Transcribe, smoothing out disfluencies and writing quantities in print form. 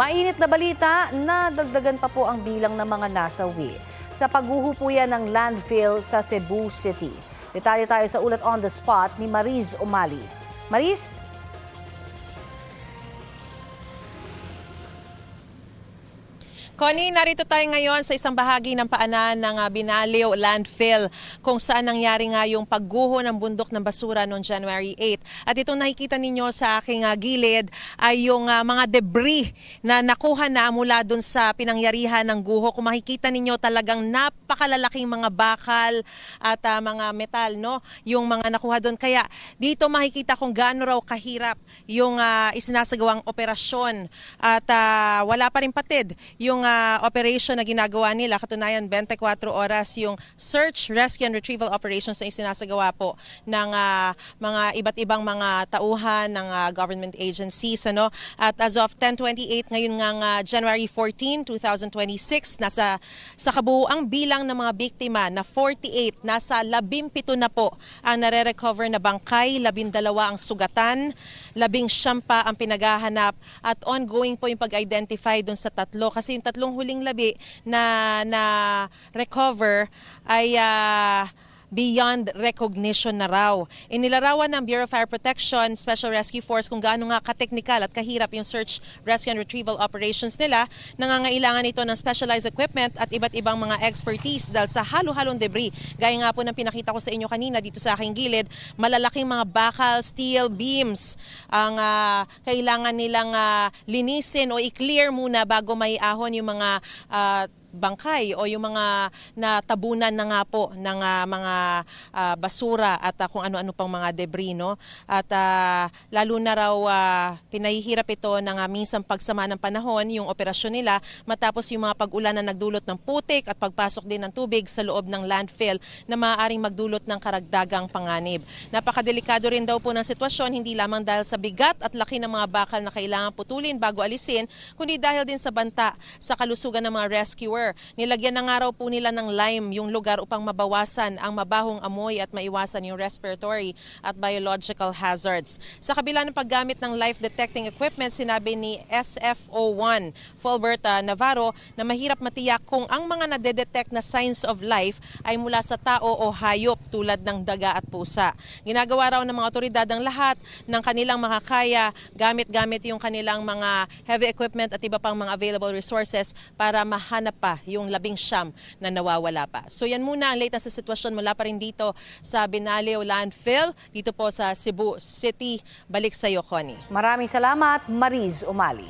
Mainit na balita, nadagdagan pa po ang bilang ng mga nasawi sa pagguho po yan ng landfill sa Cebu City. Detalye tayo sa ulat on the spot ni Mariz Umali. Mariz? Connie, narito tayo ngayon sa isang bahagi ng paanan ng Binaliw Landfill kung saan nangyari nga yung pagguho ng bundok ng basura noong January 8. At itong nakikita ninyo sa aking gilid ay yung mga debris na nakuha na mula dun sa pinangyarihan ng guho. Kung makikita ninyo talagang napakalalaking mga bakal at mga metal, no? Yung mga nakuha doon. Kaya dito makikita kung gaano raw kahirap yung isinasagawang operasyon at wala pa rin patid yung operation na ginagawa nila. Katunayan, 24 oras yung search, rescue and retrieval operations na isinasagawa po ng mga iba't ibang mga tauhan ng government agencies. Ano? At as of 10:28 ngayon nga January 14, 2026, sa kabuuang bilang ng mga biktima na 48, nasa 17 na po ang nare-recover na bangkay, 12 ang sugatan, 19 pa ang pinaghahanap at ongoing po yung pag-identify dun sa tatlo. Kasi yung tatlong huling labi na recover ay beyond recognition na raw. Inilarawan ng Bureau of Fire Protection Special Rescue Force kung gaano nga kateknikal at kahirap yung search, rescue and retrieval operations nila. Nangangailangan ito ng specialized equipment at iba't ibang mga expertise dahil sa halo-halong debris. Gaya nga po ng pinakita ko sa inyo kanina dito sa aking gilid, malalaking mga bakal, steel beams ang kailangan nilang linisin o i-clear muna bago may ahon yung mga bangkay o yung mga natabunan na nga po ng mga basura at kung ano-ano pang mga debris, no? At lalo na raw pinahihirap ito ng minsang pagsama ng panahon yung operasyon nila matapos yung mga pag-ulan na nagdulot ng putik at pagpasok din ng tubig sa loob ng landfill na maaaring magdulot ng karagdagang panganib. Napakadelikado rin daw po ng sitwasyon, hindi lamang dahil sa bigat at laki ng mga bakal na kailangan putulin bago alisin, kundi dahil din sa banta sa kalusugan ng mga rescuer. Nilagyan na nga raw po nila ng lime yung lugar upang mabawasan ang mabahong amoy at maiwasan yung respiratory at biological hazards. Sa kabila ng paggamit ng life detecting equipment, sinabi ni SFO1 Fulbert Navarro na mahirap matiyak kung ang mga nadedetect na signs of life ay mula sa tao o hayop tulad ng daga at pusa. Ginagawa raw ng mga otoridad ang lahat ng kanilang makakaya gamit yung kanilang mga heavy equipment at iba pang mga available resources para mahanap pa yung 19 na nawawala pa. So yan muna ang latest sa sitwasyon mula pa rin dito sa Binaliw Landfill, dito po sa Cebu City. Balik sa iyo, Connie. Maraming salamat, Mariz Umali.